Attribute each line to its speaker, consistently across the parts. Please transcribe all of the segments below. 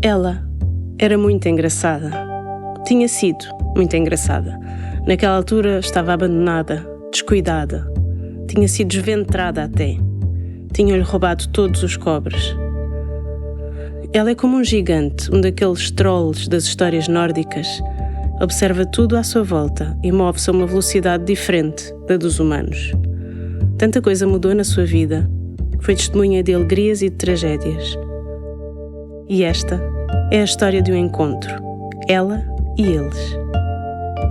Speaker 1: Ela era muito engraçada. Tinha sido muito engraçada. Naquela altura estava abandonada, descuidada. Tinha sido desventrada até. Tinham-lhe roubado todos os cobres. Ela é como um gigante, um daqueles trolls das histórias nórdicas. Observa tudo à sua volta e move-se a uma velocidade diferente da dos humanos. Tanta coisa mudou na sua vida. Foi testemunha de alegrias e de tragédias. E esta é a história de um encontro. Ela e eles.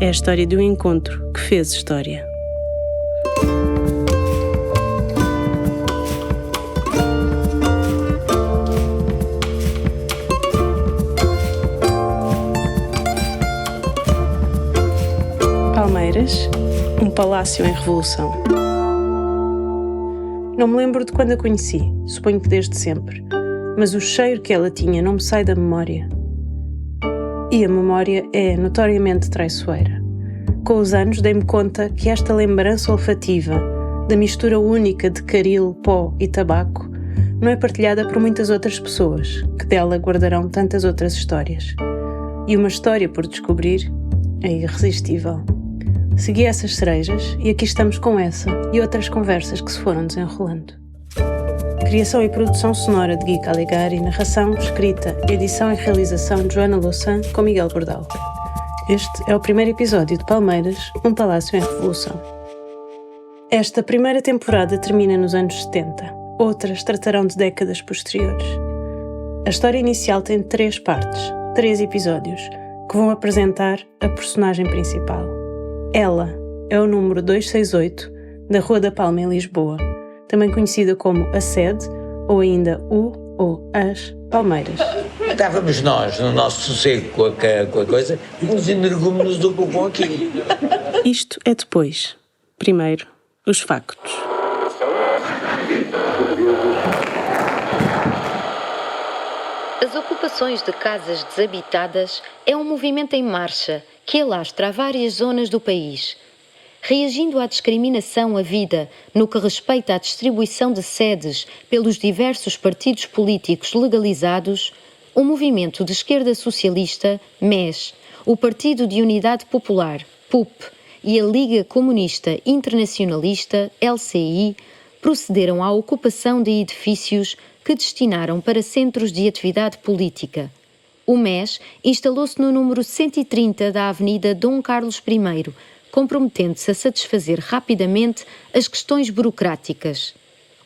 Speaker 1: É a história de um encontro que fez história. Palmeiras, um palácio em revolução. Não me lembro de quando a conheci, suponho que desde sempre, mas o cheiro que ela tinha não me sai da memória. E a memória é notoriamente traiçoeira. Com os anos dei-me conta que esta lembrança olfativa, da mistura única de caril, pó e tabaco, não é partilhada por muitas outras pessoas, que dela guardarão tantas outras histórias. E uma história por descobrir é irresistível. Segui essas cerejas e aqui estamos com essa e outras conversas que se foram desenrolando. Criação e produção sonora de Gui Caligari, narração, escrita, edição e realização de Joana Louçã com Miguel Bordal. Este é o primeiro episódio de Palmeiras, um palácio em revolução. Esta primeira temporada termina nos anos 70, outras tratarão de décadas posteriores. A história inicial tem 3 partes, 3 episódios, que vão apresentar a personagem principal. Ela é o número 268 da Rua da Palma em Lisboa, também conhecida como a sede ou ainda o ou as Palmeiras.
Speaker 2: Estávamos nós no nosso sossego com a coisa e os energúmenos do povo aqui.
Speaker 1: Isto é depois. Primeiro, os factos.
Speaker 3: As ocupações de casas desabitadas é um movimento em marcha que alastra a várias zonas do país. Reagindo à discriminação havida no que respeita à distribuição de sedes pelos diversos partidos políticos legalizados, o movimento de esquerda socialista, MES, o Partido de Unidade Popular, PUP, e a Liga Comunista Internacionalista, LCI, procederam à ocupação de edifícios que destinaram para centros de atividade política. O MES instalou-se no número 130 da Avenida Dom Carlos I, comprometendo-se a satisfazer rapidamente as questões burocráticas.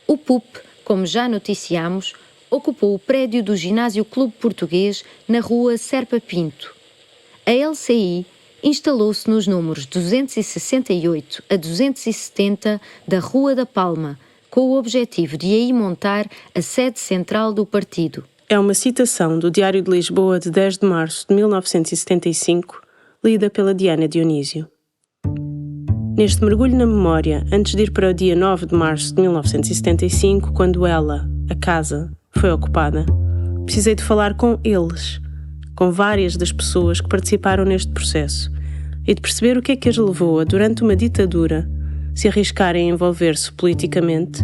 Speaker 3: O PUP, como já noticiámos, ocupou o prédio do Ginásio Clube Português na rua Serpa Pinto. A LCI instalou-se nos números 268 a 270 da Rua da Palma, com o objetivo de aí montar a sede central do partido.
Speaker 1: É uma citação do Diário de Lisboa de 10 de março de 1975, lida pela Diana Dionísio. Neste mergulho na memória, antes de ir para o dia 9 de março de 1975, quando ela, a casa, foi ocupada, precisei de falar com eles, com várias das pessoas que participaram neste processo, e de perceber o que é que as levou a, durante uma ditadura, se arriscarem a envolver-se politicamente,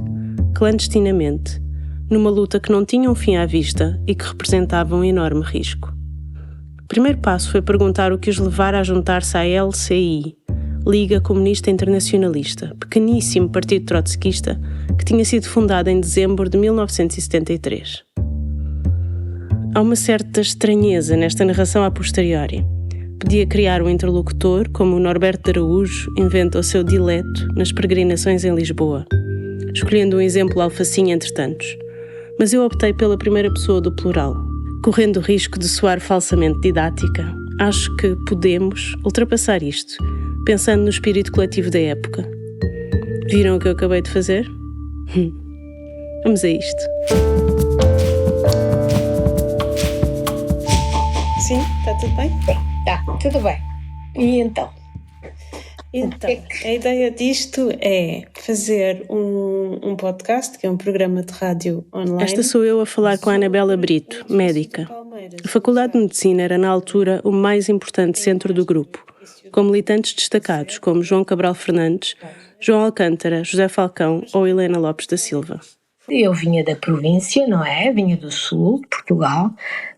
Speaker 1: clandestinamente, numa luta que não tinha um fim à vista e que representava um enorme risco. O primeiro passo foi perguntar o que os levara a juntar-se à LCI, Liga Comunista Internacionalista, pequeníssimo partido trotskista que tinha sido fundado em dezembro de 1973. Há uma certa estranheza nesta narração a posteriori. Podia criar um interlocutor, como o Norberto de Araújo inventa o seu dileto nas peregrinações em Lisboa, escolhendo um exemplo alfacinha entre tantos. Mas eu optei pela primeira pessoa do plural, correndo o risco de soar falsamente didática. Acho que podemos ultrapassar isto, pensando no espírito coletivo da época. Viram o que eu acabei de fazer? Vamos a isto. Sim, está tudo bem?
Speaker 4: Tá, tudo bem. E então?
Speaker 1: Então, a ideia disto é fazer um podcast, que é um programa de rádio online. Esta sou eu a falar com a Anabela Brito, médica. A Faculdade de Medicina era, na altura, o mais importante centro do grupo, com militantes destacados como João Cabral Fernandes, João Alcântara, José Falcão ou Helena Lopes da Silva.
Speaker 4: Eu vinha da província, não é? Vinha do sul de Portugal,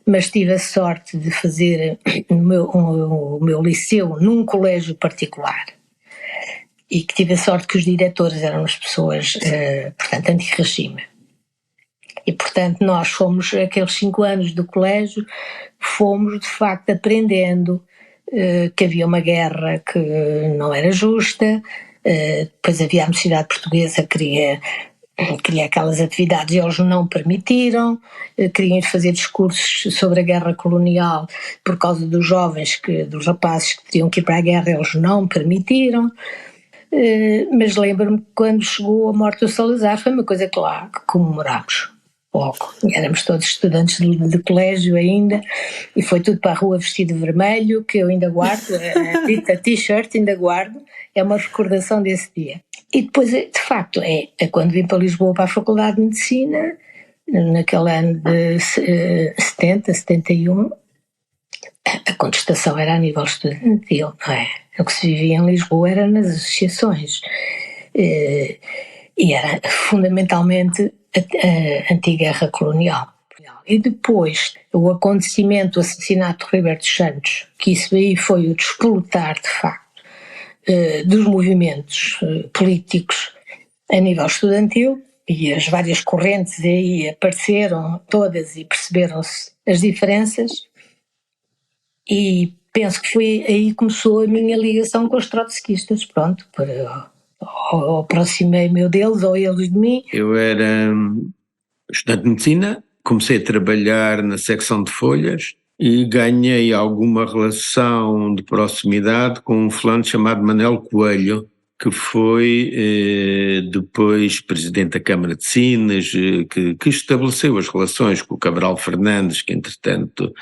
Speaker 4: mas tive a sorte de fazer o meu liceu num colégio particular. E que tive a sorte que os diretores eram as pessoas, portanto, anti-regime. E, portanto, nós fomos, aqueles 5 anos do colégio, fomos, de facto, aprendendo que havia uma guerra que não era justa, depois havia a Mocidade Portuguesa que queria aquelas atividades e eles não permitiram, queriam fazer discursos sobre a guerra colonial por causa dos jovens, dos rapazes que teriam que ir para a guerra, eles não permitiram. Mas lembro-me que quando chegou a morte do Salazar foi uma coisa que lá comemorámos logo. Éramos todos estudantes de colégio ainda e foi tudo para a rua vestido de vermelho, que eu ainda guardo, a t-shirt ainda guardo, é uma recordação desse dia. E depois, de facto, quando vim para Lisboa para a Faculdade de Medicina, naquele ano de 70, 71, a contestação era a nível estudantil, não é? O que se vivia em Lisboa era nas associações e era fundamentalmente a anti-guerra colonial. E depois o acontecimento, o assassinato de Ribeiro dos Santos, que isso aí foi o despoletar de facto dos movimentos políticos a nível estudantil, e as várias correntes aí apareceram todas e perceberam-se as diferenças, e penso que foi aí que começou a minha ligação com os trotskistas, pronto, ou aproximei-me deles ou eles de mim.
Speaker 5: Eu era estudante de medicina, comecei a trabalhar na secção de folhas e ganhei alguma relação de proximidade com um fulano chamado Manuel Coelho, que foi depois presidente da Câmara de Sines, que estabeleceu as relações com o Cabral Fernandes, que entretanto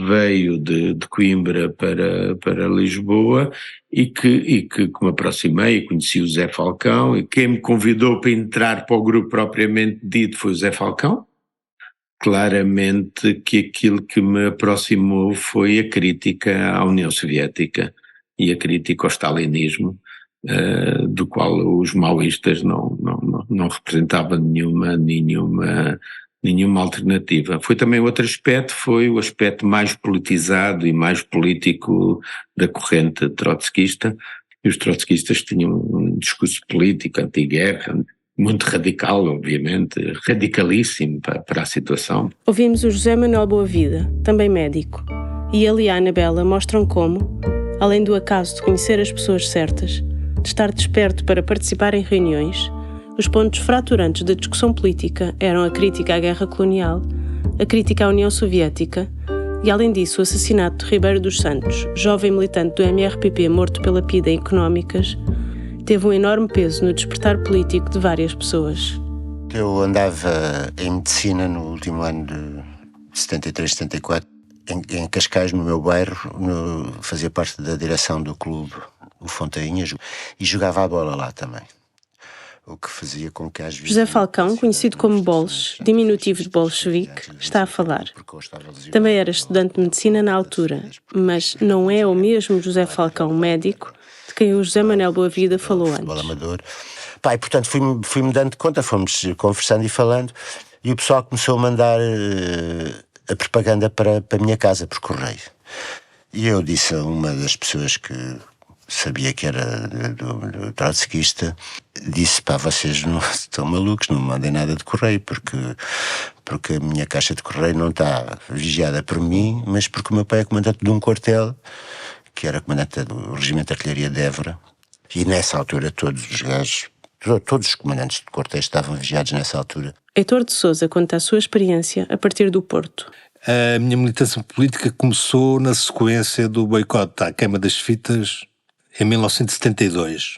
Speaker 5: veio de Coimbra para Lisboa, e que me aproximei e conheci o Zé Falcão, e quem me convidou para entrar para o grupo propriamente dito foi o Zé Falcão. Claramente que aquilo que me aproximou foi a crítica à União Soviética e a crítica ao stalinismo, do qual os maoístas não representavam nenhuma alternativa. Foi também outro aspecto, foi o aspecto mais politizado e mais político da corrente trotskista, e os trotskistas tinham um discurso político anti-guerra, muito radical, obviamente, radicalíssimo para a situação.
Speaker 1: Ouvimos o José Manuel Boavida, também médico, e ele e a Anabela mostram como, além do acaso de conhecer as pessoas certas, de estar desperto para participar em reuniões, os pontos fraturantes da discussão política eram a crítica à guerra colonial, a crítica à União Soviética e, além disso, o assassinato de Ribeiro dos Santos, jovem militante do MRPP morto pela PIDE Económicas, teve um enorme peso no despertar político de várias pessoas.
Speaker 6: Eu andava em medicina no último ano de 73, 74, em Cascais, no meu bairro, fazia parte da direção do clube, o Fontainhas, e jogava a bola lá também. O que fazia com que às vezes...
Speaker 1: José Falcão, conhecido como Boles, diminutivo de bolchevique, está a falar. Também era estudante de medicina na altura, mas não é o mesmo José Falcão médico de quem o José Manuel Boavida falou antes.
Speaker 6: Amador. E portanto fui-me dando conta, fomos conversando e falando, e o pessoal começou a mandar a propaganda para a minha casa por correio. E eu disse a uma das pessoas que sabia que era do trotskista, disse: pá, vocês não estão malucos, não me mandem nada de correio, porque a minha caixa de correio não está vigiada por mim, mas porque o meu pai é comandante de um quartel, que era comandante do Regimento de Artilharia de Évora, e nessa altura todos os gajos, todos os comandantes de quartéis estavam vigiados nessa altura.
Speaker 1: Heitor de Sousa conta a sua experiência a partir do Porto.
Speaker 7: A minha militância política começou na sequência do boicote à queima das fitas em 1972.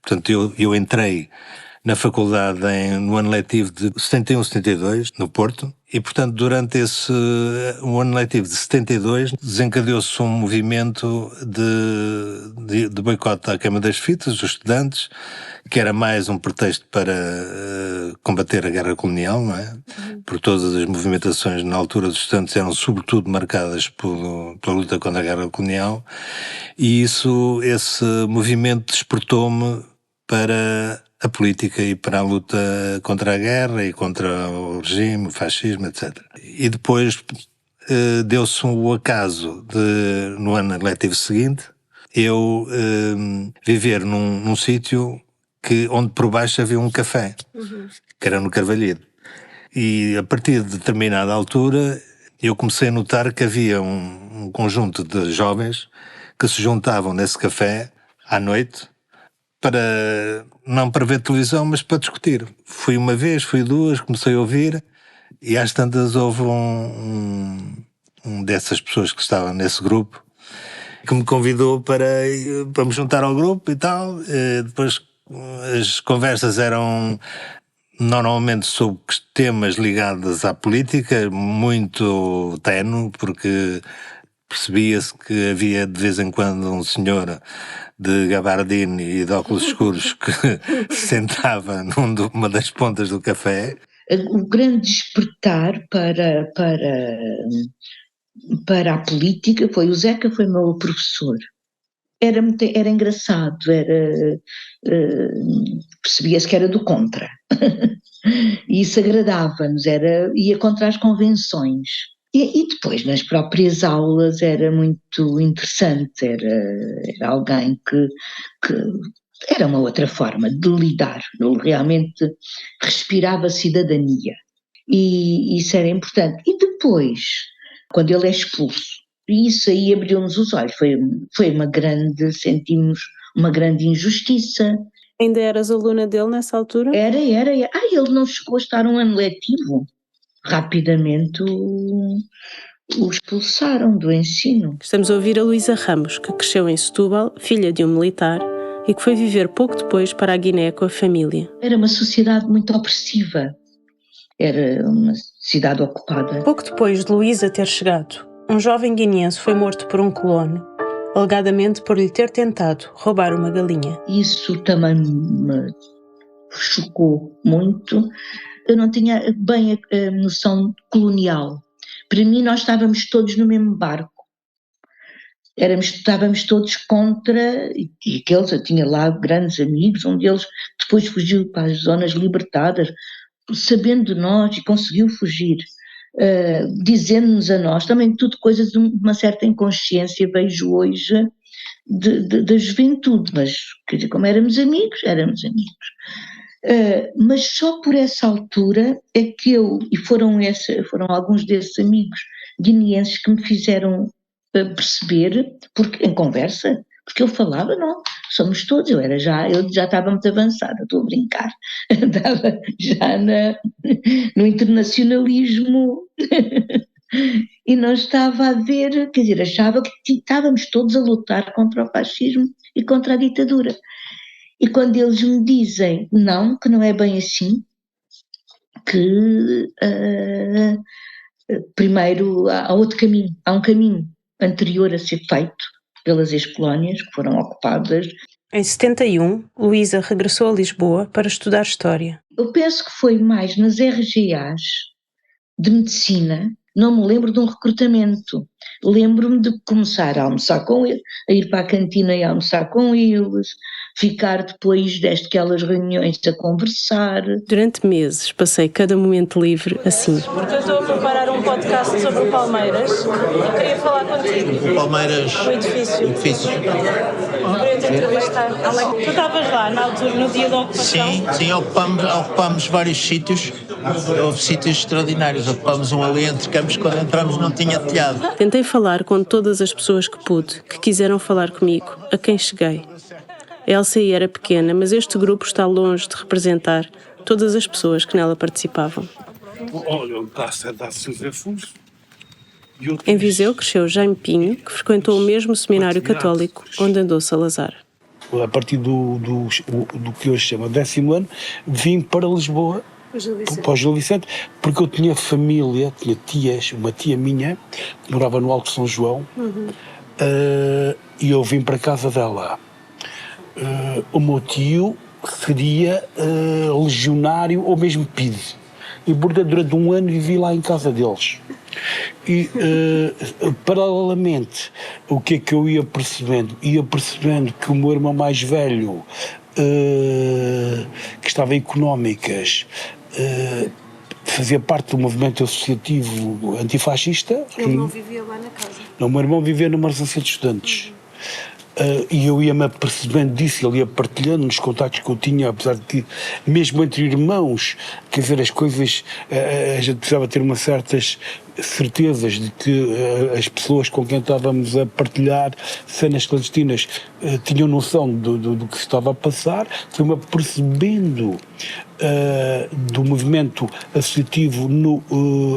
Speaker 7: Portanto, eu entrei na faculdade no ano letivo de 71-72, no Porto, e, portanto, durante um ano letivo de 72, desencadeou-se um movimento de boicote à queima das fitas, dos estudantes, que era mais um pretexto para combater a guerra colonial, não é? Porque todas as movimentações na altura dos estudantes eram sobretudo marcadas pela luta contra a guerra colonial, e esse movimento despertou-me para a política e para a luta contra a guerra e contra o regime, o fascismo, etc. E depois deu-se o acaso de, no ano letivo seguinte, eu viver num sítio onde por baixo havia um café, que era no Carvalhedo. E a partir de determinada altura eu comecei a notar que havia um conjunto de jovens que se juntavam nesse café à noite não para ver televisão, mas para discutir. Fui uma vez, fui duas, comecei a ouvir e às tantas houve um dessas pessoas que estavam nesse grupo que me convidou para me juntar ao grupo e tal. Depois as conversas eram normalmente sobre temas ligados à política, muito tenue, porque percebia-se que havia de vez em quando um senhor de gabardine e de óculos escuros que se sentava numa das pontas do café.
Speaker 8: O grande despertar para a política foi o Zeca, foi meu professor. Era engraçado, percebia-se que era do contra. E isso agradava-nos, ia contra as convenções. E depois, nas próprias aulas, era muito interessante, era alguém que era uma outra forma de lidar, ele realmente respirava cidadania. E isso era importante. E depois, quando ele é expulso, isso aí abriu-nos os olhos, sentimos uma grande injustiça.
Speaker 1: Ainda eras aluna dele nessa altura?
Speaker 8: Era. Ele não chegou a estar um ano letivo. Rapidamente o expulsaram do ensino.
Speaker 1: Estamos a ouvir a Luísa Ramos, que cresceu em Setúbal, filha de um militar, e que foi viver pouco depois para a Guiné com a família.
Speaker 8: Era uma sociedade muito opressiva. Era uma cidade ocupada.
Speaker 1: Pouco depois de Luísa ter chegado, um jovem guineense foi morto por um colono, alegadamente por lhe ter tentado roubar uma galinha.
Speaker 8: Isso também me chocou muito. Eu não tinha bem a noção colonial. Para mim, nós estávamos todos no mesmo barco. Estávamos todos contra, e aqueles, eu tinha lá grandes amigos, um deles depois fugiu para as zonas libertadas, sabendo de nós e conseguiu fugir, dizendo-nos a nós, também tudo coisas de uma certa inconsciência, vejo hoje, da juventude, mas quer dizer, como éramos amigos. Mas só por essa altura é que foram alguns desses amigos guineenses que me fizeram perceber, porque em conversa, porque eu falava, não, somos todos, eu já estava muito avançada, estou a brincar, estava já no internacionalismo e não estava a ver, quer dizer, achava que estávamos todos a lutar contra o fascismo e contra a ditadura. E quando eles me dizem não, que não é bem assim, que primeiro há outro caminho, há um caminho anterior a ser feito pelas ex-colónias que foram ocupadas.
Speaker 1: Em 71, Luísa regressou a Lisboa para estudar História.
Speaker 8: Eu penso que foi mais nas RGAs de Medicina, não me lembro de um recrutamento. Lembro-me de começar a almoçar com eles, a ir para a cantina e almoçar com eles, ficar depois destas reuniões a conversar.
Speaker 1: Durante meses passei cada momento livre assim.
Speaker 9: Porque eu estou a preparar um podcast sobre o Palmeiras e queria falar contigo.
Speaker 10: O Palmeiras.
Speaker 9: O edifício. Queria te entrevistar. Tu estavas lá na altura, no dia da ocupação?
Speaker 10: Sim, ocupámos vários sítios. Houve sítios extraordinários. Ocupámos um ali entre campos, quando entramos não tinha telhado.
Speaker 1: Tentei falar com todas as pessoas que pude, que quiseram falar comigo, a quem cheguei. A LCI era pequena, mas este grupo está longe de representar todas as pessoas que nela participavam. Em Viseu cresceu Jaime Pinho, que frequentou o mesmo seminário católico onde andou Salazar.
Speaker 11: A partir do que hoje se chama 10º ano, vim para Lisboa, para o Gil Vicente, porque eu tinha família, tinha tias, uma tia minha, que morava no Alto São João, e eu vim para a casa dela. O meu tio seria legionário ou mesmo PIDE. E portanto, durante um ano vivi lá em casa deles. E paralelamente, o que é que eu ia percebendo? Ia percebendo que o meu irmão mais velho que estava em Económicas, fazia parte do movimento associativo antifascista.
Speaker 1: O irmão vivia lá na casa?
Speaker 11: Não, o meu irmão vivia numa residência de estudantes. E eu ia-me apercebendo disso, ele ia partilhando nos contactos que eu tinha, apesar de, mesmo entre irmãos, quer dizer, as coisas, a gente precisava ter umas certas certezas de que as pessoas com quem estávamos a partilhar cenas clandestinas tinham noção do que se estava a passar. Fui-me apercebendo do movimento associativo no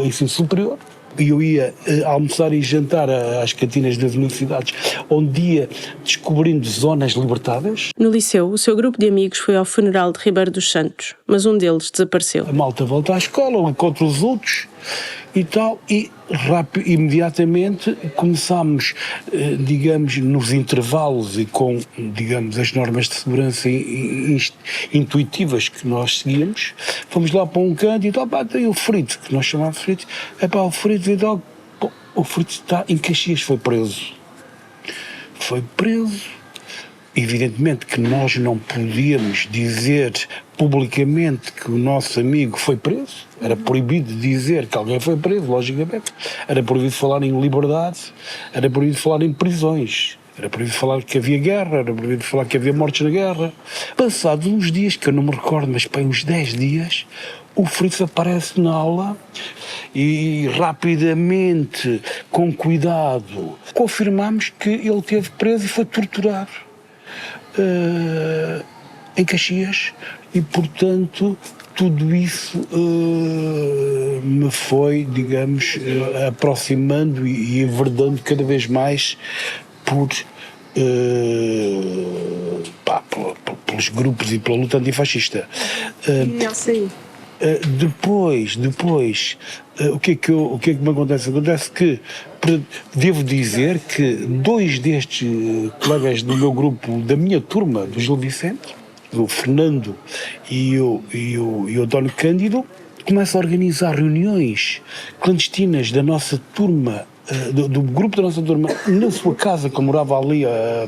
Speaker 11: ensino superior. E eu ia almoçar e jantar às cantinas das universidades, onde ia descobrindo zonas libertadas.
Speaker 1: No liceu, o seu grupo de amigos foi ao funeral de Ribeiro dos Santos, mas um deles desapareceu.
Speaker 11: A malta volta à escola, encontra os outros e tal, e imediatamente começámos, digamos, nos intervalos e com, digamos, as normas de segurança intuitivas que nós seguíamos, fomos lá para um canto e tal, tem o Frito, que nós chamávamos Frito, o Frito e tal, o Frito está em Caxias, foi preso. Evidentemente que nós não podíamos dizer publicamente que o nosso amigo foi preso, era proibido dizer que alguém foi preso, logicamente, era proibido falar em liberdade, era proibido falar em prisões, era proibido falar que havia guerra, era proibido falar que havia mortes na guerra. Passados uns dias, que eu não me recordo, mas para uns 10 dias, o Fritz aparece na aula e rapidamente, com cuidado, confirmamos que ele esteve preso e foi torturado em Caxias, e portanto tudo isso me foi, digamos, aproximando e enverdando cada vez mais pelos grupos e pela luta antifascista. Depois, o que é que me acontece? Acontece que devo dizer que 2 destes colegas do meu grupo, da minha turma, do Gil Vicente, o Fernando e o António Cândido, começam a organizar reuniões clandestinas da nossa turma, do grupo da nossa turma, na sua casa, que morava ali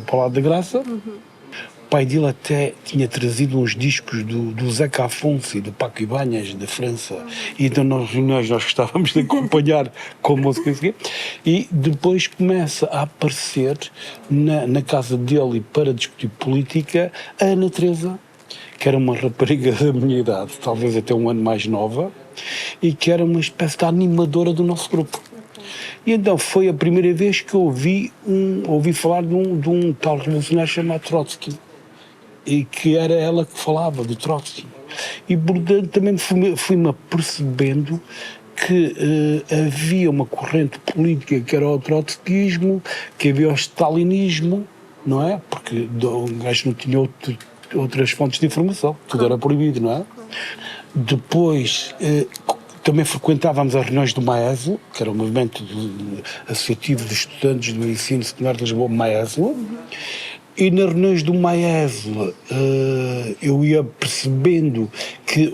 Speaker 11: para o lado da Graça. O pai dele até tinha trazido uns discos do Zeca Afonso e do Paco Ibáñez, da França, e então nas reuniões nós gostávamos de acompanhar com música e depois começa a aparecer na casa dele, para discutir política, a Ana Teresa, que era uma rapariga da minha idade, talvez até um ano mais nova, e que era uma espécie de animadora do nosso grupo. E então foi a primeira vez que eu ouvi falar de um tal revolucionário chamado Trotsky, e que era ela que falava do Trotsky. E portanto também fui-me apercebendo que havia uma corrente política que era o trotskismo, que havia o stalinismo, não é? Porque o gajo não tinha outras fontes de informação, tudo era proibido, não é? Depois também frequentávamos as reuniões do Maeslo, que era o movimento associativo de estudantes do ensino secundário de Lisboa, Maeslo. E nas reuniões do Maeslo eu ia percebendo que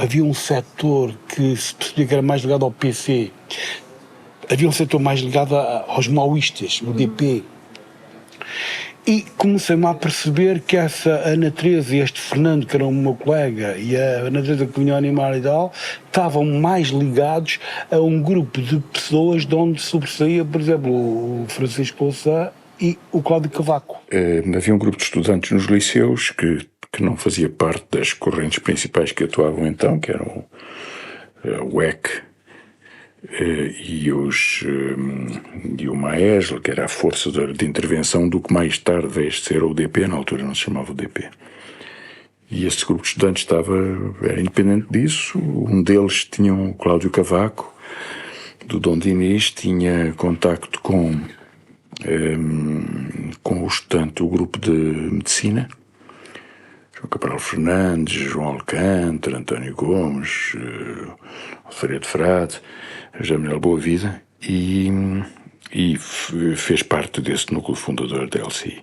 Speaker 11: havia um setor que se percebia que era mais ligado ao PC, havia um setor mais ligado aos maoístas, o DP. E comecei-me a perceber que essa Ana Teresa e este Fernando, que era o meu colega, e a Ana Teresa que vinha animar e tal, estavam mais ligados a um grupo de pessoas de onde sobressaía, por exemplo, o Francisco Louçã e o Cláudio Cavaco.
Speaker 12: Havia um grupo de estudantes nos liceus que não fazia parte das correntes principais que atuavam então, que eram o EC e o Maeslo, que era a força de intervenção do que mais tarde veio a ser o DP, na altura não se chamava o DP. E esse grupo de estudantes era independente disso. Um deles tinha o Cláudio Cavaco, do Dom Dinis, tinha contacto com o grupo de medicina, João Cabral Fernandes, João Alcântara, António Gomes, Alfredo Frade, José Manuel Boa Vida, e fez parte desse núcleo fundador da LCI.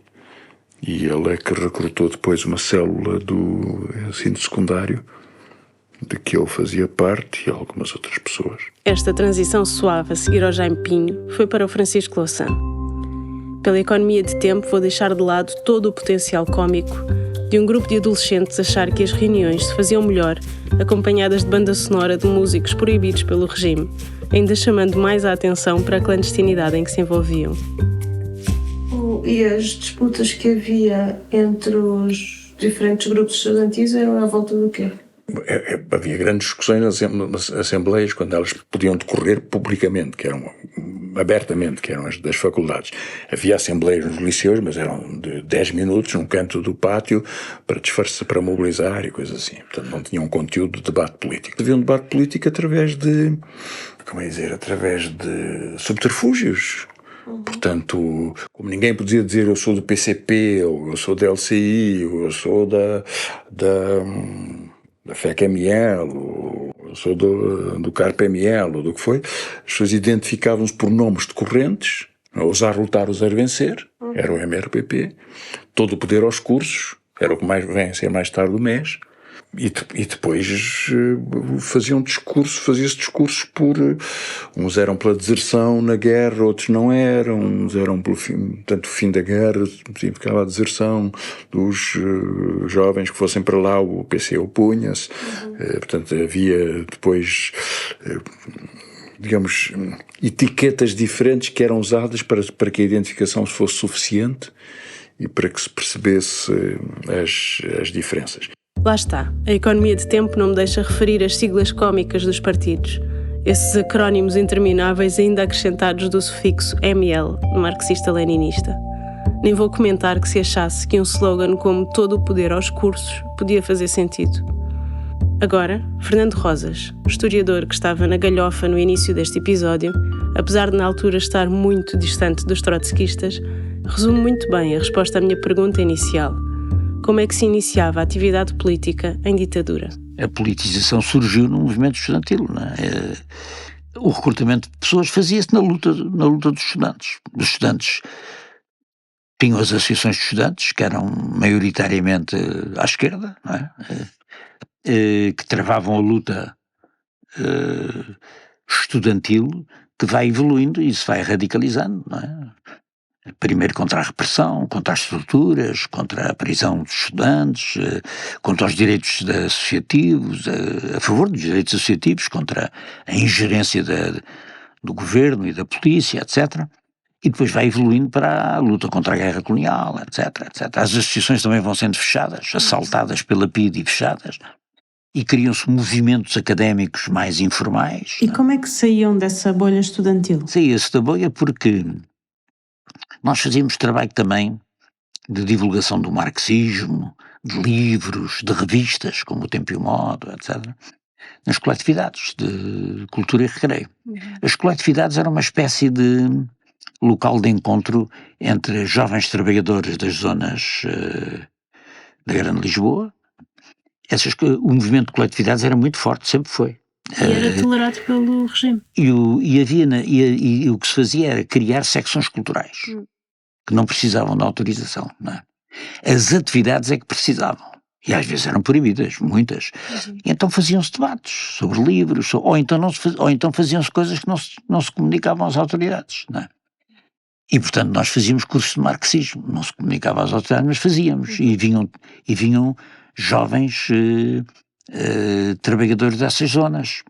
Speaker 12: E ele é que recrutou depois uma célula do ensino secundário, de que ele fazia parte, e algumas outras pessoas.
Speaker 1: Esta transição suave a seguir ao Jaime Pinho foi para o Francisco Louçã. Pela economia de tempo, vou deixar de lado todo o potencial cómico de um grupo de adolescentes achar que as reuniões se faziam melhor acompanhadas de banda sonora de músicos proibidos pelo regime, ainda chamando mais a atenção para a clandestinidade em que se envolviam.
Speaker 13: E as disputas que havia entre os diferentes grupos estudantis eram à volta do quê?
Speaker 12: Havia grandes discussões nas assembleias quando elas podiam decorrer publicamente, que eram abertamente, que eram as das faculdades. Havia assembleias nos liceus, mas eram de 10 minutos num canto do pátio para disfarçar, para mobilizar e coisas assim. Portanto, não tinha um conteúdo de debate político. Havia um debate político através de subterfúgios. Portanto, como ninguém podia dizer eu sou do PCP, ou eu sou da LCI, ou eu sou da FEC-ML, ou eu sou do CARP-ML, ou do que foi, as pessoas identificavam-se por nomes decorrentes, ousar lutar, ousar vencer, era o MRPP, todo o poder aos cursos, era o que mais vem a ser mais tarde o MES, e depois fazia-se discursos por... Uns eram pela deserção na guerra, outros não eram, uns eram pelo fim, tanto o fim da guerra, significava a deserção dos jovens que fossem para lá, o PC opunha-se, portanto havia depois... digamos, etiquetas diferentes que eram usadas para que a identificação fosse suficiente e para que se percebesse as diferenças.
Speaker 1: Lá está, a economia de tempo não me deixa referir as siglas cómicas dos partidos, esses acrónimos intermináveis ainda acrescentados do sufixo ML, marxista-leninista. Nem vou comentar que se achasse que um slogan como todo o poder aos cursos podia fazer sentido. Agora, Fernando Rosas, historiador que estava na galhofa no início deste episódio, apesar de na altura estar muito distante dos trotskistas, resume muito bem a resposta à minha pergunta inicial. Como é que se iniciava a atividade política em ditadura?
Speaker 14: A politização surgiu no movimento estudantil, não é? O recrutamento de pessoas fazia-se na luta dos estudantes. Os estudantes tinham as associações de estudantes, que eram maioritariamente à esquerda, não é? Que travavam a luta estudantil, que vai evoluindo e se vai radicalizando, não é? Primeiro contra a repressão, contra as estruturas, contra a prisão dos estudantes, contra os direitos associativos, a favor dos direitos associativos, contra a ingerência do governo e da polícia, etc. E depois vai evoluindo para a luta contra a guerra colonial, etc, etc. As associações também vão sendo fechadas, assaltadas pela PIDE e fechadas. E criam-se movimentos académicos mais informais.
Speaker 9: E como é que saíam dessa bolha estudantil?
Speaker 14: Saía-se da bolha porque nós fazíamos trabalho também de divulgação do marxismo, de livros, de revistas, como o Tempo e o Modo, etc., nas coletividades de cultura e recreio. As coletividades eram uma espécie de local de encontro entre jovens trabalhadores das zonas da Grande Lisboa. O movimento de coletividades era muito forte, sempre foi.
Speaker 9: E era tolerado pelo regime.
Speaker 14: E o que se fazia era criar secções culturais, que não precisavam de autorização, não é? As atividades é que precisavam, e às vezes eram proibidas, muitas. E então faziam-se debates sobre livros, ou então faziam-se coisas que não se comunicavam às autoridades, não é? E portanto nós fazíamos cursos de marxismo, não se comunicava às autoridades, mas fazíamos, e vinham jovens trabalhadores dessas zonas.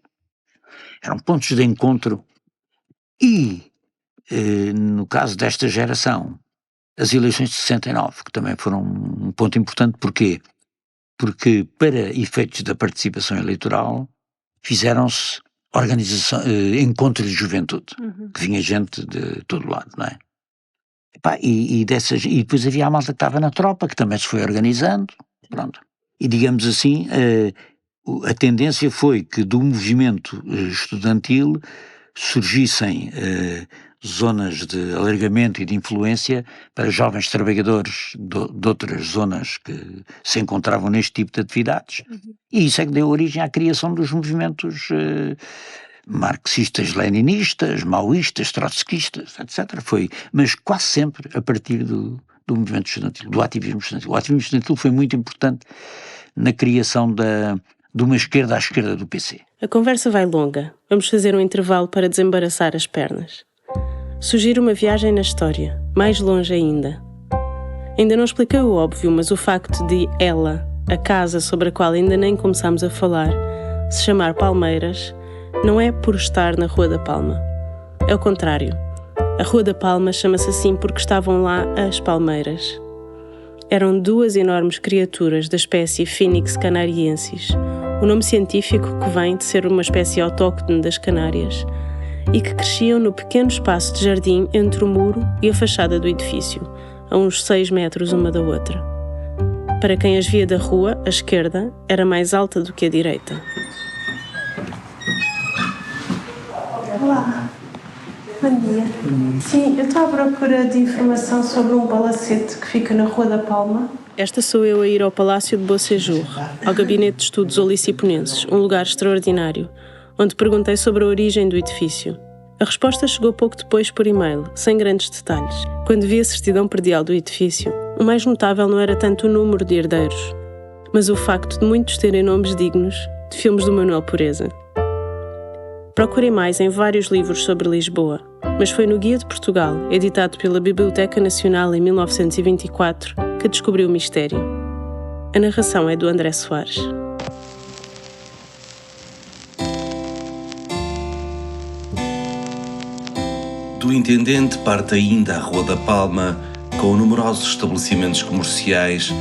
Speaker 14: Eram pontos de encontro. E no caso desta geração, as eleições de 69, que também foram um ponto importante. Porquê? Porque para efeitos da participação eleitoral fizeram-se encontros de juventude, que vinha gente de todo lado, não é? E depois havia a malta que estava na tropa, que também se foi organizando, pronto. E digamos assim, a tendência foi que do movimento estudantil surgissem zonas de alargamento e de influência para jovens trabalhadores de outras zonas que se encontravam neste tipo de atividades. E isso é que deu origem à criação dos movimentos marxistas, leninistas, maoístas, trotskistas, etc. Mas quase sempre a partir do movimento estudantil, do ativismo estudantil. O ativismo estudantil foi muito importante na criação de uma esquerda à esquerda do PC.
Speaker 1: A conversa vai longa. Vamos fazer um intervalo para desembaraçar as pernas. Sugiro uma viagem na história, mais longe ainda. Ainda não expliquei o óbvio, mas o facto de ela, a casa sobre a qual ainda nem começámos a falar, se chamar Palmeiras, não é por estar na Rua da Palma. É o contrário. A Rua da Palma chama-se assim porque estavam lá as palmeiras. Eram duas enormes criaturas da espécie Phoenix canariensis, o nome científico que vem de ser uma espécie autóctone das Canárias, e que cresciam no pequeno espaço de jardim entre o muro e a fachada do edifício, a uns 6 metros uma da outra. Para quem as via da rua, a esquerda era mais alta do que a direita.
Speaker 13: Olá, bom dia. Sim, eu estou à procura de informação sobre um palacete que fica na Rua da Palma.
Speaker 1: Esta sou eu a ir ao Palácio de Beauséjour, ao Gabinete de Estudos Oliciponenses, um lugar extraordinário, onde perguntei sobre a origem do edifício. A resposta chegou pouco depois por e-mail, sem grandes detalhes. Quando vi a certidão predial do edifício, o mais notável não era tanto o número de herdeiros, mas o facto de muitos terem nomes dignos de filmes do Manuel Pureza. Procurei mais em vários livros sobre Lisboa, mas foi no Guia de Portugal, editado pela Biblioteca Nacional em 1924, que descobri o mistério. A narração é do André Soares.
Speaker 15: Do Intendente parte ainda a Rua da Palma, com numerosos estabelecimentos comerciais,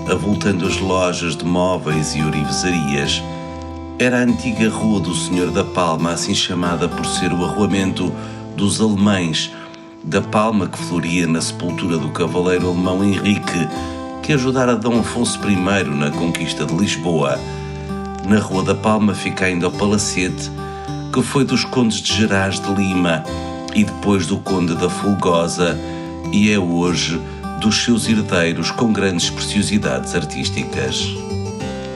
Speaker 15: avultando as lojas de móveis e orivesarias. Era a antiga Rua do Senhor da Palma, assim chamada por ser o arruamento dos alemães, da palma que floria na sepultura do cavaleiro alemão Henrique, que ajudara Dom Afonso I na conquista de Lisboa. Na Rua da Palma fica ainda o Palacete, que foi dos condes de Gerais de Lima e depois do conde da Folgosa, e é hoje dos seus herdeiros com grandes preciosidades artísticas.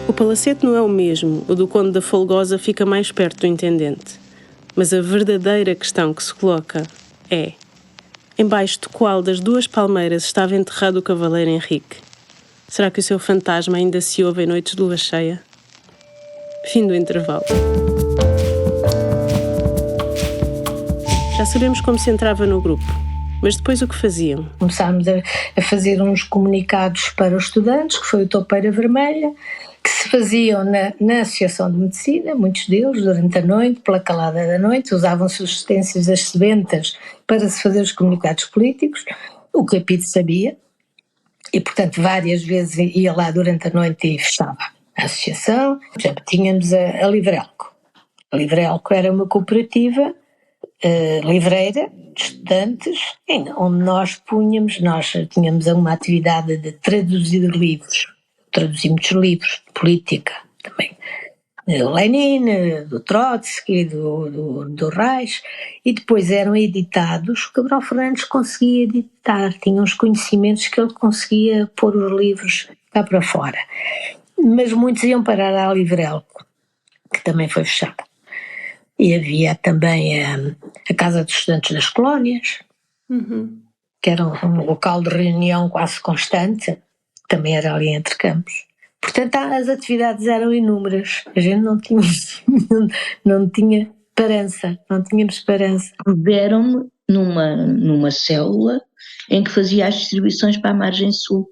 Speaker 1: O palacete não é o mesmo, o do conde da Folgosa fica mais perto do intendente. Mas a verdadeira questão que se coloca é: embaixo de qual das duas palmeiras estava enterrado o cavaleiro Henrique? Será que o seu fantasma ainda se ouve em noites de lua cheia? Fim do intervalo. Já sabemos como se entrava no grupo, mas depois o que faziam?
Speaker 4: Começámos a fazer uns comunicados para os estudantes, que foi o Toupeira Vermelha, que se faziam na Associação de Medicina, muitos deles, durante a noite, pela calada da noite, usavam-se os assistências das sebentas para se fazer os comunicados políticos, o Capito sabia, e portanto várias vezes ia lá durante a noite e fechava a associação. Por exemplo, tínhamos a Livrelco. A Livrelco era uma cooperativa livreira de estudantes, onde nós tínhamos uma atividade de traduzir livros. Traduzimos livros de política também, do Lenin, do Trotsky, do Reich, e depois eram editados. O Cabral Fernandes conseguia editar, tinha uns conhecimentos que ele conseguia pôr os livros cá para fora. Mas muitos iam parar à Livrelco, que também foi fechada. E havia também a Casa dos Estudantes das Colónias, que era um local de reunião quase constante, também era ali entre campos. Portanto, as atividades eram inúmeras. A gente não tinha esperança, não tínhamos esperança.
Speaker 8: Deram-me numa célula em que fazia as distribuições para a margem sul.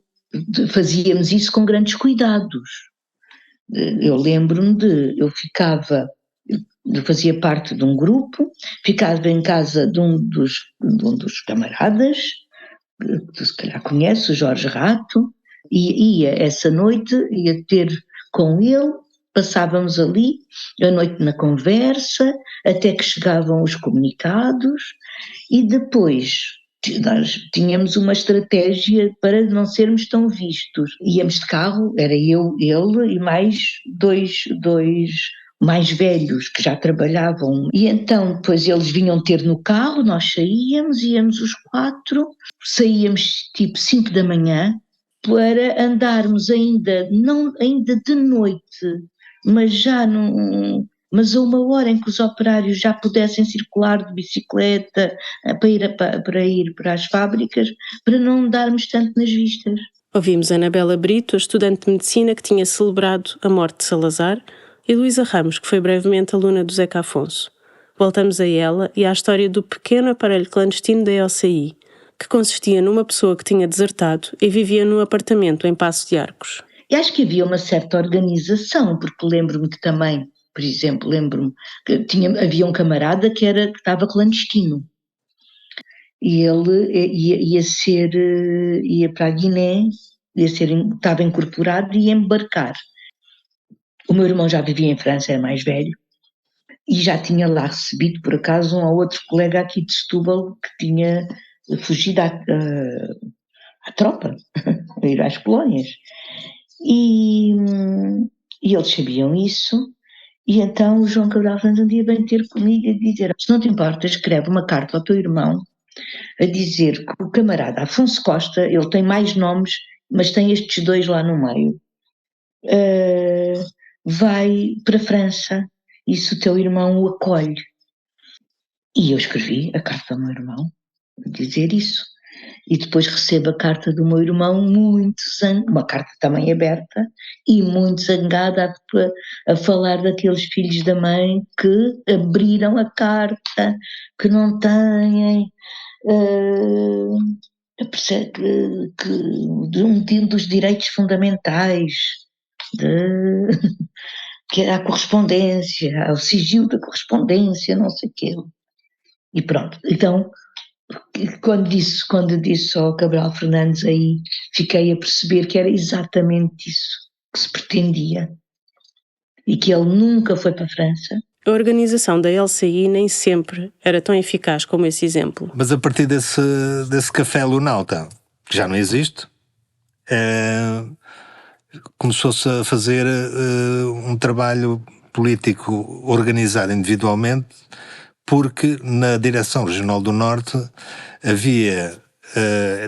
Speaker 8: Fazíamos isso com grandes cuidados. Eu lembro-me eu fazia parte de um grupo, ficava em casa de um dos camaradas, que se calhar conhece, o Jorge Rato, e ia essa noite, ia ter com ele, passávamos ali a noite na conversa, até que chegavam os comunicados, e depois nós tínhamos uma estratégia para não sermos tão vistos. Íamos de carro, era eu, ele e mais dois mais velhos que já trabalhavam, e então depois eles vinham ter no carro, nós íamos os 4, saíamos tipo 5 da manhã para andarmos ainda de noite, mas mas a uma hora em que os operários já pudessem circular de bicicleta para ir para as fábricas, para não darmos tanto nas vistas.
Speaker 1: Ouvimos Anabela Brito, a estudante de medicina que tinha celebrado a morte de Salazar, e Luísa Ramos, que foi brevemente aluna do Zeca Afonso. Voltamos a ela e à história do pequeno aparelho clandestino da EOCI, que consistia numa pessoa que tinha desertado e vivia num apartamento em Paço de Arcos.
Speaker 8: E acho que havia uma certa organização, porque lembro-me que também, por exemplo, que havia um camarada que estava clandestino. E ele ia para a Guiné, estava incorporado e ia embarcar. O meu irmão já vivia em França, é mais velho, e já tinha lá recebido, por acaso, um ou outro colega aqui de Setúbal que tinha fugido à tropa, a ir às colónias. E eles sabiam isso, e então o João Cabral Fernandes um dia veio ter comigo a dizer: se não te importas, escreve uma carta ao teu irmão a dizer que o camarada Afonso Costa, ele tem mais nomes, mas tem estes dois lá no meio, vai para a França e se o teu irmão o acolhe. E eu escrevi a carta ao meu irmão a dizer isso. E depois recebo a carta do meu irmão muito zangada, uma carta também aberta, e muito zangada a falar daqueles filhos da mãe que abriram a carta, que não têm, de um dos direitos fundamentais, que era a correspondência, ao sigilo da correspondência, não sei o quê. E pronto, então, quando disse ao Cabral Fernandes, aí fiquei a perceber que era exatamente isso que se pretendia e que ele nunca foi para a França.
Speaker 1: A organização da LCI nem sempre era tão eficaz como esse exemplo.
Speaker 7: Mas a partir desse café Lunauta, que já não existe, começou-se a fazer um trabalho político organizado individualmente, porque na Direção Regional do Norte havia,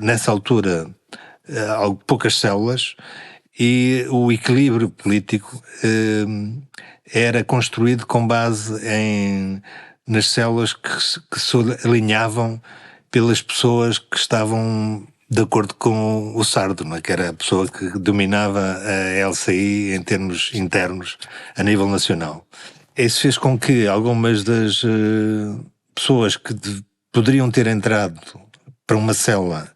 Speaker 7: nessa altura, poucas células e o equilíbrio político era construído com base nas células que se alinhavam pelas pessoas que estavam de acordo com o Sardo, que era a pessoa que dominava a LCI em termos internos a nível nacional. Isso fez com que algumas das pessoas que poderiam ter entrado para uma célula,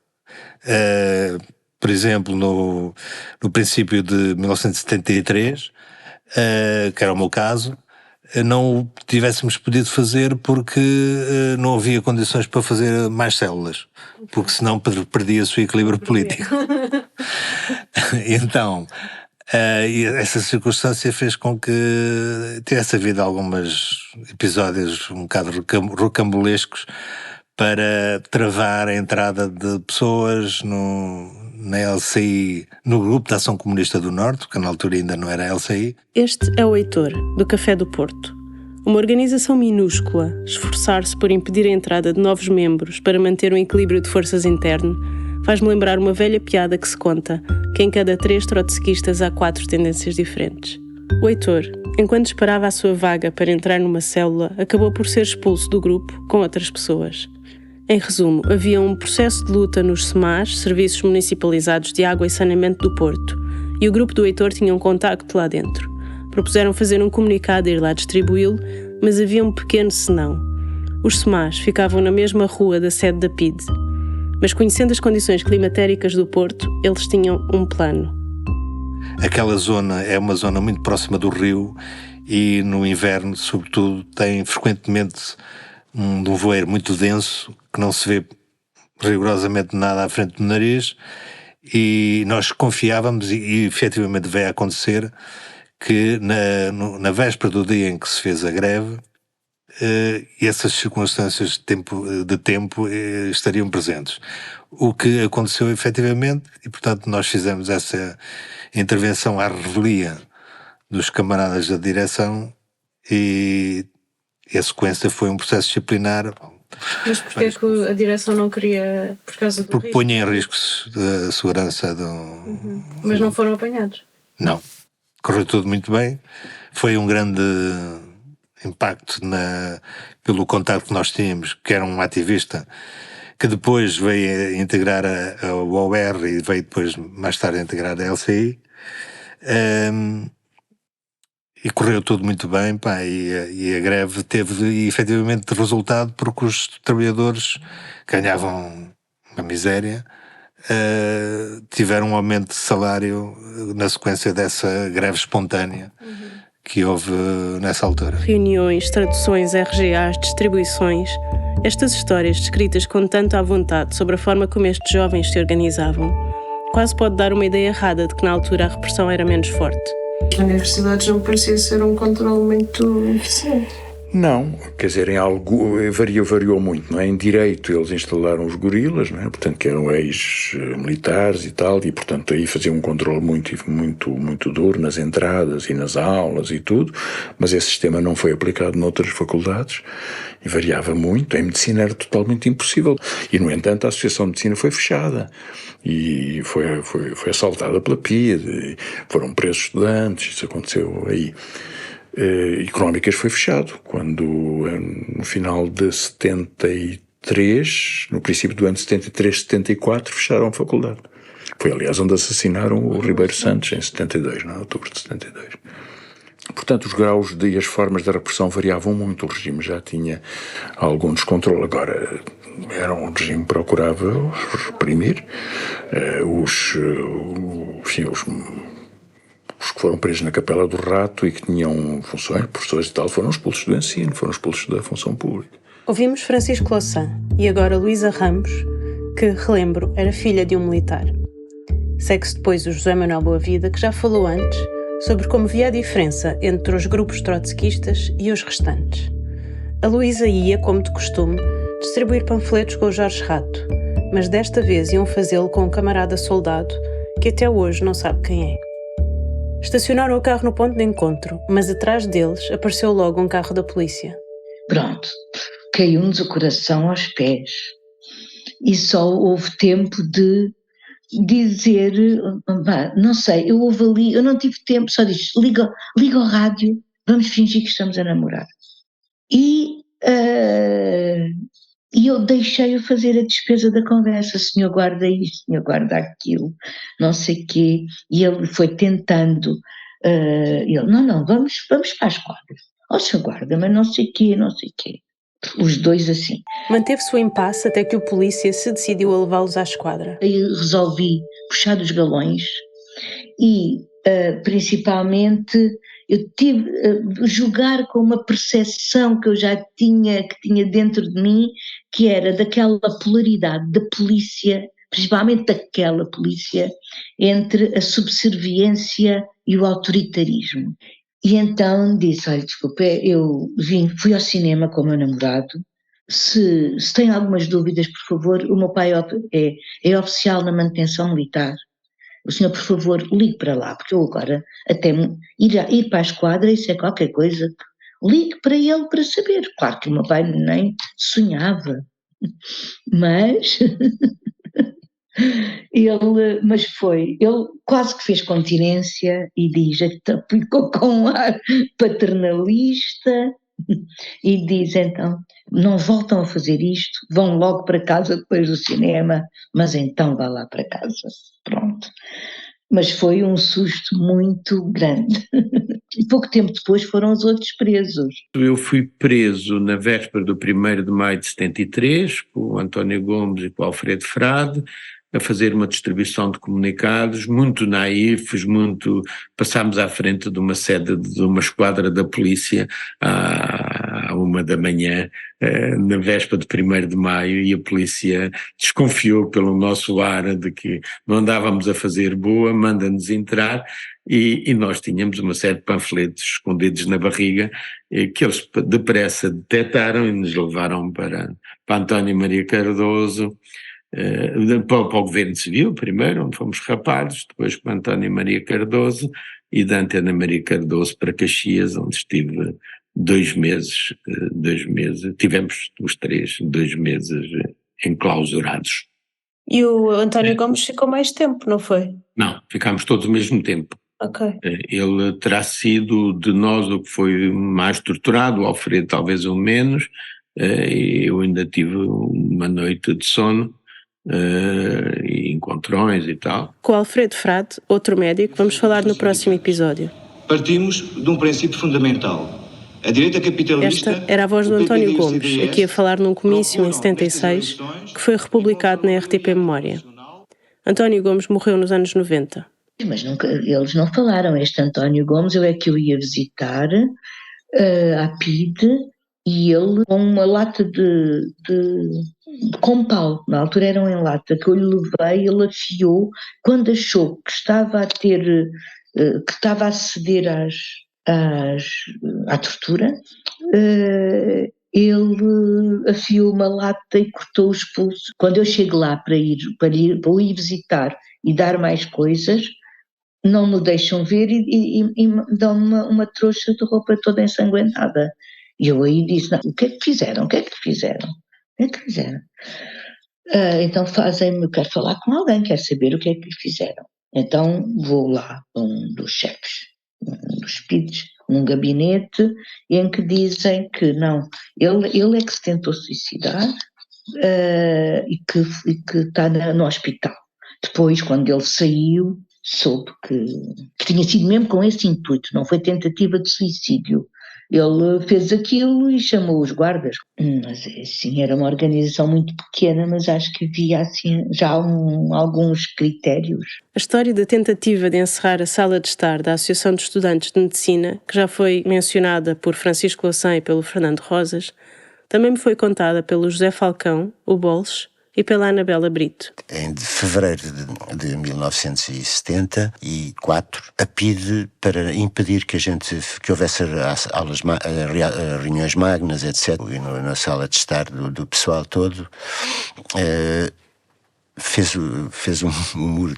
Speaker 7: por exemplo, no princípio de 1973, que era o meu caso, não o tivéssemos podido fazer porque não havia condições para fazer mais células, porque senão perdia-se o equilíbrio político. Então, e essa circunstância fez com que tivesse havido alguns episódios um bocado rocambolescos para travar a entrada de pessoas na LCI, no Grupo de Ação Comunista do Norte, que na altura ainda não era LCI.
Speaker 1: Este é o Heitor, do Café do Porto. Uma organização minúscula, esforçar-se por impedir a entrada de novos membros para manter um equilíbrio de forças interno, faz-me lembrar uma velha piada que se conta, que em cada 3 trotskistas há 4 tendências diferentes. O Heitor, enquanto esperava a sua vaga para entrar numa célula, acabou por ser expulso do grupo com outras pessoas. Em resumo, havia um processo de luta nos SEMAS, Serviços Municipalizados de Água e Saneamento do Porto, e o grupo do Heitor tinha um contacto lá dentro. Propuseram fazer um comunicado e ir lá distribuí-lo, mas havia um pequeno senão. Os SEMAS ficavam na mesma rua da sede da PIDE, mas conhecendo as condições climatéricas do Porto, eles tinham um plano.
Speaker 7: Aquela zona é uma zona muito próxima do rio e no inverno, sobretudo, tem frequentemente um voeiro muito denso que não se vê rigorosamente nada à frente do nariz, e nós confiávamos, e efetivamente veio a acontecer, que na véspera do dia em que se fez a greve, essas circunstâncias de tempo estariam presentes. O que aconteceu efetivamente, e portanto nós fizemos essa intervenção à revelia dos camaradas da direção, e a sequência foi um processo disciplinar.
Speaker 1: Mas porquê é que a direção não queria, por causa do
Speaker 7: porque
Speaker 1: risco?
Speaker 7: punha em risco a segurança do...
Speaker 1: Mas não foram apanhados?
Speaker 7: Não. Correu tudo muito bem. Foi um grande impacto pelo contacto que nós tínhamos, que era um ativista que depois veio a integrar a OR e veio depois, mais tarde, a integrar a LCI. E correu tudo muito bem, pá, e a greve teve efetivamente resultado, porque os trabalhadores ganhavam uma miséria, tiveram um aumento de salário na sequência dessa greve espontânea que houve nessa altura.
Speaker 1: Reuniões, traduções, RGAs, distribuições. Estas histórias descritas com tanta à vontade sobre a forma como estes jovens se organizavam, quase pode dar uma ideia errada de que na altura a repressão era menos forte.
Speaker 13: As universidades não parecia ser um controle muito eficiente.
Speaker 12: Não, quer dizer, em algo variou muito, não é? Em direito eles instalaram os gorilas, não é? Portanto, que eram ex-militares e tal, e portanto aí faziam um controle muito duro nas entradas e nas aulas e tudo, mas esse sistema não foi aplicado noutras faculdades e variava muito. Em medicina era totalmente impossível e, no entanto, a Associação de Medicina foi fechada e foi assaltada pela PIDE, foram presos estudantes, isso aconteceu aí. Económicas foi fechado, quando no final de 73, no princípio do ano 73, 74, fecharam a faculdade. Foi, aliás, onde assassinaram o Ribeiro Santos, em 72, em outubro de 72. Portanto, os graus e as formas da repressão variavam muito, o regime já tinha algum descontrole. Agora, era um regime que procurava reprimir os que foram presos na Capela do Rato e que tinham funções, professores e tal, foram expulsos do ensino, foram expulsos da função pública.
Speaker 1: Ouvimos Francisco Louçã e agora Luísa Ramos, que, relembro, era filha de um militar. Segue-se depois o José Manuel Boavida, que já falou antes sobre como via a diferença entre os grupos trotskistas e os restantes. A Luísa ia, como de costume, distribuir panfletos com o Jorge Rato, mas desta vez iam fazê-lo com um camarada soldado que até hoje não sabe quem é. Estacionaram o carro no ponto de encontro, mas atrás deles apareceu logo um carro da polícia.
Speaker 8: Pronto, caiu-nos o coração aos pés. E só houve tempo de dizer, não sei, eu ouvi ali, eu não tive tempo, só disse, liga ao rádio, vamos fingir que estamos a namorar. E eu deixei-o fazer a despesa da conversa, senhor guarda isto, senhor guarda aquilo, não sei o quê, e ele foi tentando, não, vamos para a esquadra. Oh, senhor guarda, mas não sei o quê. Os dois assim.
Speaker 1: Manteve-se o impasse até que o polícia se decidiu a levá-los à esquadra.
Speaker 8: Aí resolvi puxar dos galões e, principalmente, eu tive a jogar com uma percepção que eu já tinha dentro de mim, que era daquela polaridade da polícia, principalmente daquela polícia, entre a subserviência e o autoritarismo. E então disse, olha, desculpa, eu fui ao cinema com o meu namorado, se tem algumas dúvidas, por favor, o meu pai é oficial na manutenção militar, o senhor, por favor, ligue para lá, porque eu agora até ir para a esquadra, isso é qualquer coisa, ligue para ele para saber. Claro que o meu pai nem sonhava, mas ele quase que fez continência e diz, ficou com um ar paternalista e diz então, não voltam a fazer isto, vão logo para casa depois do cinema, mas então vá lá para casa, pronto. Mas foi um susto muito grande. E pouco tempo depois foram os outros presos.
Speaker 5: Eu fui preso na véspera do 1º de maio de 73, com o António Gomes e com o Alfredo Frade, a fazer uma distribuição de comunicados, muito naifes, passámos à frente de uma sede de uma esquadra da polícia à 1 da manhã, na véspera de 1º de maio, e a polícia desconfiou pelo nosso ar de que não andávamos a fazer boa, manda-nos entrar, e nós tínhamos uma série de panfletos escondidos na barriga, que eles depressa detectaram e nos levaram para António Maria Cardoso, para o Governo Civil primeiro, onde fomos rapados, depois com António Maria Cardoso, e da Antena Maria Cardoso para Caxias, onde estive 2 meses, tivemos os 3, 2 meses enclausurados.
Speaker 1: E o António Gomes ficou mais tempo, não foi?
Speaker 5: Não, ficámos todos ao mesmo tempo.
Speaker 1: Ok.
Speaker 5: Ele terá sido de nós o que foi mais torturado, o Alfredo talvez o menos, e eu ainda tive uma noite de sono, e encontrões e tal.
Speaker 1: Com o Alfredo Frade, outro médico, vamos falar no próximo episódio.
Speaker 16: Partimos de um princípio fundamental. A direita capitalista...
Speaker 1: Esta era a voz do António Gomes, aqui a falar num comício em 76, que foi republicado na RTP Memória. António Gomes morreu nos anos 90.
Speaker 8: Mas nunca, eles não falaram. Este António Gomes, eu é que o ia visitar à PIDE, e ele com uma lata com pau, na altura eram em lata, que eu lhe levei, ele afiou, quando achou que estava que estava a ceder à tortura, ele afiou uma lata e cortou os pulsos. Quando eu chego lá para ir visitar e dar mais coisas, não me deixam ver e me dão uma trouxa de roupa toda ensanguentada. E eu aí disse, não, o que é que fizeram? Então eu quero falar com alguém, quero saber o que é que lhe fizeram. Então vou lá a um dos chefes, dos PIDs, num gabinete em que dizem que não, ele é que se tentou suicidar e que está no hospital. Depois, quando ele saiu, soube que tinha sido mesmo com esse intuito, não foi tentativa de suicídio. Ele fez aquilo e chamou os guardas. Mas assim, era uma organização muito pequena, mas acho que havia assim, já alguns critérios.
Speaker 1: A história da tentativa de encerrar a sala de estar da Associação de Estudantes de Medicina, que já foi mencionada por Francisco Louçã e pelo Fernando Rosas, também me foi contada pelo José Falcão, o Bolso, e pela Anabela Brito.
Speaker 6: Em fevereiro de 1974, a PIDE, para impedir que houvesse reuniões magnas, etc., e na sala de estar do pessoal todo, fez um muro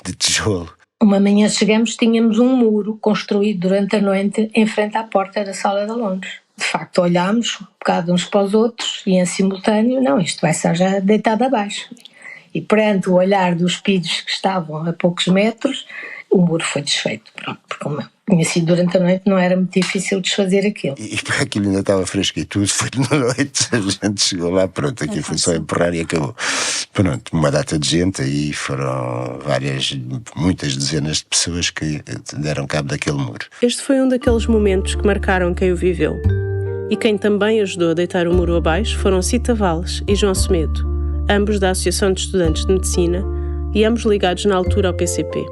Speaker 6: de tijolo.
Speaker 4: Uma manhã chegamos, tínhamos um muro construído durante a noite em frente à porta da sala de Londres. De facto, olhámos um bocado uns para os outros e em simultâneo, não, isto vai estar já deitado abaixo. E perante o olhar dos PIDs que estavam a poucos metros, o muro foi desfeito. Pronto, porque como tinha sido durante a noite, não era muito difícil desfazer aquilo.
Speaker 6: E aquilo ainda estava fresco e tudo, foi na noite, a gente chegou lá, pronto, aqui foi só empurrar e acabou. Pronto, uma data de gente, aí foram muitas dezenas de pessoas que deram cabo daquele muro.
Speaker 1: Este foi um daqueles momentos que marcaram quem o viveu. E quem também ajudou a deitar o muro abaixo foram Cita Valles e João Semedo, ambos da Associação de Estudantes de Medicina e ambos ligados na altura ao PCP.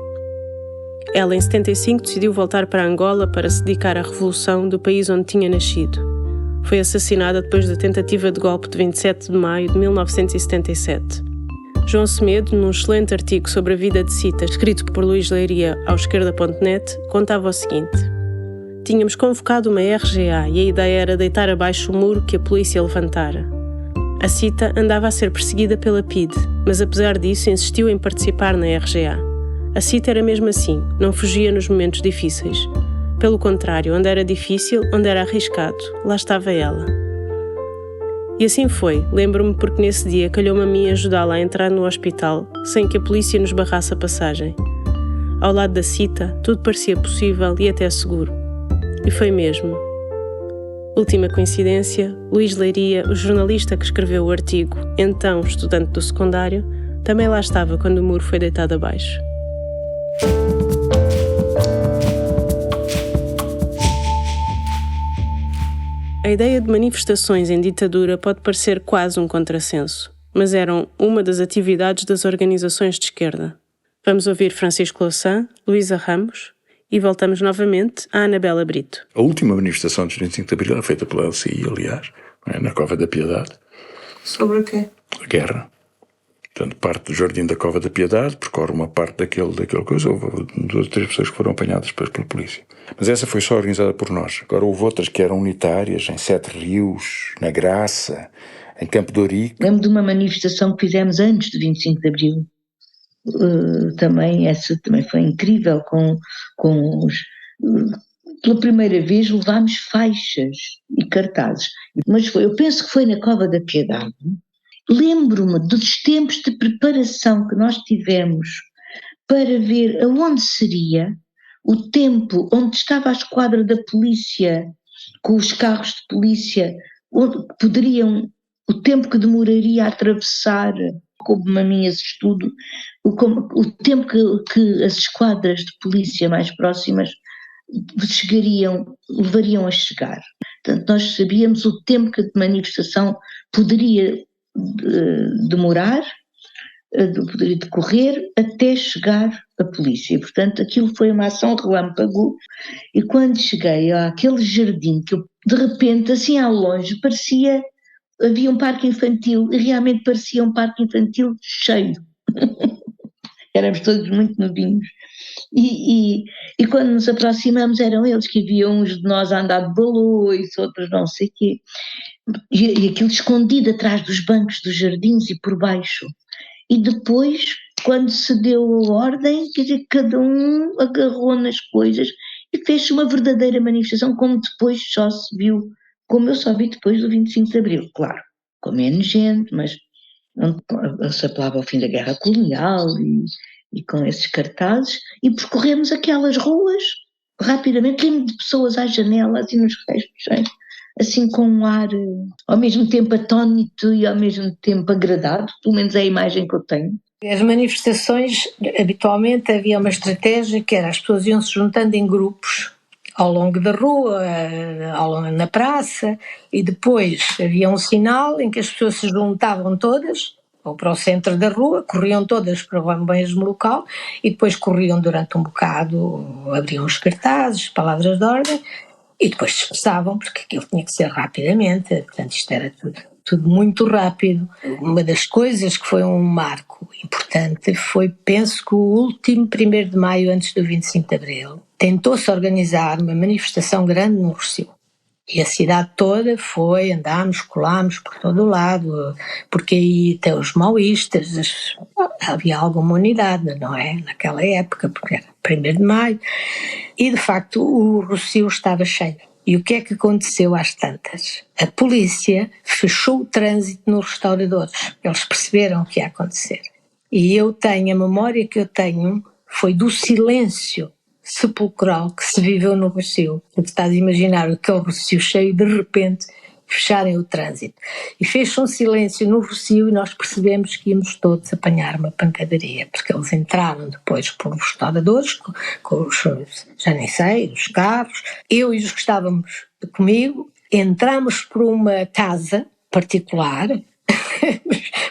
Speaker 1: Ela, em 75, decidiu voltar para Angola para se dedicar à revolução do país onde tinha nascido. Foi assassinada depois da tentativa de golpe de 27 de maio de 1977. João Semedo, num excelente artigo sobre a vida de Cita, escrito por Luís Leiria ao esquerda.net, contava o seguinte: tínhamos convocado uma RGA e a ideia era deitar abaixo o muro que a polícia levantara. A Cita andava a ser perseguida pela PIDE, mas apesar disso insistiu em participar na RGA. A Cita era mesmo assim, não fugia nos momentos difíceis. Pelo contrário, onde era difícil, onde era arriscado, lá estava ela. E assim foi, lembro-me porque nesse dia calhou-me a mim ajudá-la a entrar no hospital, sem que a polícia nos barrasse a passagem. Ao lado da Cita, tudo parecia possível e até seguro. E foi mesmo. Última coincidência, Luís Leiria, o jornalista que escreveu o artigo, então estudante do secundário, também lá estava quando o muro foi deitado abaixo. A ideia de manifestações em ditadura pode parecer quase um contrassenso, mas eram uma das atividades das organizações de esquerda. Vamos ouvir Francisco Louçã, Luísa Ramos e voltamos novamente à Anabela Brito.
Speaker 12: A última manifestação de 25 de Abril era feita pela LCI, aliás, na Cova da Piedade.
Speaker 13: Sobre o quê?
Speaker 12: A guerra. Portanto, parte do Jardim da Cova da Piedade, percorre uma parte daquele coisa. Houve 2 ou 3 pessoas que foram apanhadas pela polícia. Mas essa foi só organizada por nós. Agora houve outras que eram unitárias, em Sete Rios, na Graça, em Campo de Ourique.
Speaker 8: Lembro de uma manifestação que fizemos antes de 25 de Abril. Essa também foi incrível, com pela primeira vez levámos faixas e cartazes. Mas eu penso que foi na Cova da Piedade. Lembro-me dos tempos de preparação que nós tivemos para ver aonde seria o tempo onde estava a esquadra da polícia, com os carros de polícia, onde poderiam, o tempo que demoraria a atravessar, coube-me a mim esse estudo, o tempo que as esquadras de polícia mais próximas levariam a chegar. Portanto, nós sabíamos o tempo que a manifestação poderia demorar, poderia decorrer até chegar a polícia. Portanto, aquilo foi uma ação relâmpago, e quando cheguei àquele jardim, que eu, de repente, assim ao longe, havia um parque infantil, e realmente parecia um parque infantil cheio. Éramos todos muito novinhos. E quando nos aproximamos, eram eles que viam uns de nós a andar de balões, outros não sei o quê. E aquilo escondido atrás dos bancos dos jardins e por baixo. E depois, quando se deu a ordem, quer dizer, cada um agarrou nas coisas e fez uma verdadeira manifestação, como depois só se viu, como eu só vi depois do 25 de Abril, claro, com menos gente, mas se apelava ao fim da guerra colonial e com esses cartazes, e percorremos aquelas ruas rapidamente, lembro de pessoas à janela, assim nos restos, assim com um ar ao mesmo tempo atónito e ao mesmo tempo agradado, pelo menos é a imagem que eu tenho.
Speaker 4: As manifestações, habitualmente havia uma estratégia que era as pessoas iam se juntando em grupos ao longo da rua, na praça, e depois havia um sinal em que as pessoas se juntavam todas, ou para o centro da rua, corriam todas para o mesmo local, e depois corriam durante um bocado, abriam os cartazes, palavras de ordem, e depois dispersavam, porque aquilo tinha que ser rapidamente, portanto isto era tudo muito rápido. Uma das coisas que foi um marco importante foi, penso que o último 1º de maio antes do 25 de Abril, tentou-se organizar uma manifestação grande no Rossio. E a cidade toda foi, andámos, colámos por todo o lado, porque aí até os maoístas, havia alguma unidade, não é? Naquela época, porque era 1º de maio. E de facto o Rossio estava cheio. E o que é que aconteceu às tantas? A polícia fechou o trânsito nos restauradores. Eles perceberam o que ia acontecer. E a memória que eu tenho foi do silêncio sepulcral que se viveu no Rossio. Tu estás a imaginar aquele Rossio cheio, de repente fecharem o trânsito. E fez um silêncio no Rossio e nós percebemos que íamos todos apanhar uma pancadaria, porque eles entraram depois por restauradores, com os, já nem sei, os carros. Eu e os que estávamos comigo entramos por uma casa particular,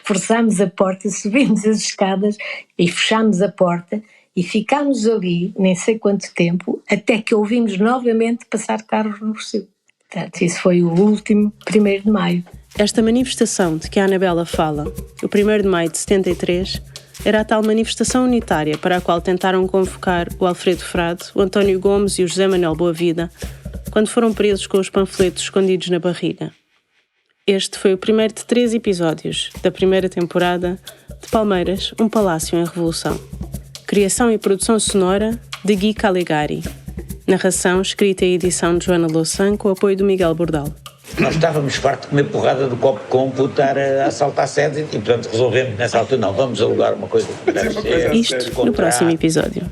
Speaker 4: forçámos a porta, subimos as escadas e fechámos a porta e ficámos ali nem sei quanto tempo até que ouvimos novamente passar carros no Rossio. Portanto, isso foi o último 1º de maio.
Speaker 1: Esta manifestação de que a Anabela fala, o 1º de maio de 73, era a tal manifestação unitária para a qual tentaram convocar o Alfredo Frade, o António Gomes e o José Manuel Boavida, quando foram presos com os panfletos escondidos na barriga. Este foi o primeiro de 3 episódios da primeira temporada de Palmeiras, um Palácio em Revolução. Criação e produção sonora de Gui Calegari. Narração, escrita e edição de Joana Louçã, com o apoio do Miguel Bordal.
Speaker 2: Nós estávamos fartos de comer porrada do copo com estar a assaltar sedes e, portanto, resolvemos nessa altura, não, vamos alugar uma coisa que deve ser.
Speaker 1: Isto no próximo episódio.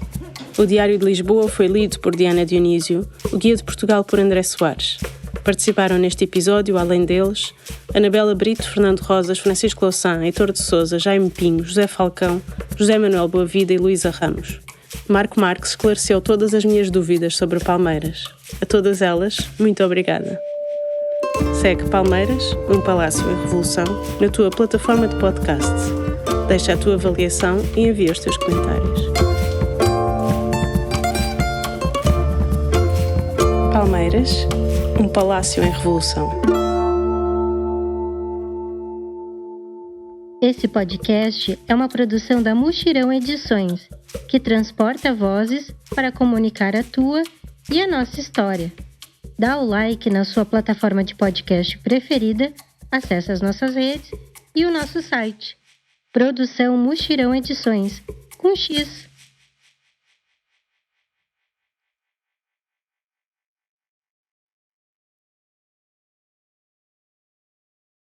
Speaker 1: O Diário de Lisboa foi lido por Diana Dionísio, o Guia de Portugal por André Soares. Participaram neste episódio, além deles, Anabela Brito, Fernando Rosas, Francisco Louçã, Heitor de Sousa, Jaime Pinho, José Falcão, José Manuel Boavida e Luísa Ramos. Marco Marques esclareceu todas as minhas dúvidas sobre Palmeiras. A todas elas, muito obrigada. Segue Palmeiras, um Palácio em Revolução, na tua plataforma de podcast. Deixa a tua avaliação e envia os teus comentários. Palmeiras, um Palácio em Revolução.
Speaker 16: Esse podcast é uma produção da Muxirão Edições, que transporta vozes para comunicar a tua e a nossa história. Dá o like na sua plataforma de podcast preferida, acesse as nossas redes e o nosso site. Produção Muxirão Edições, com X.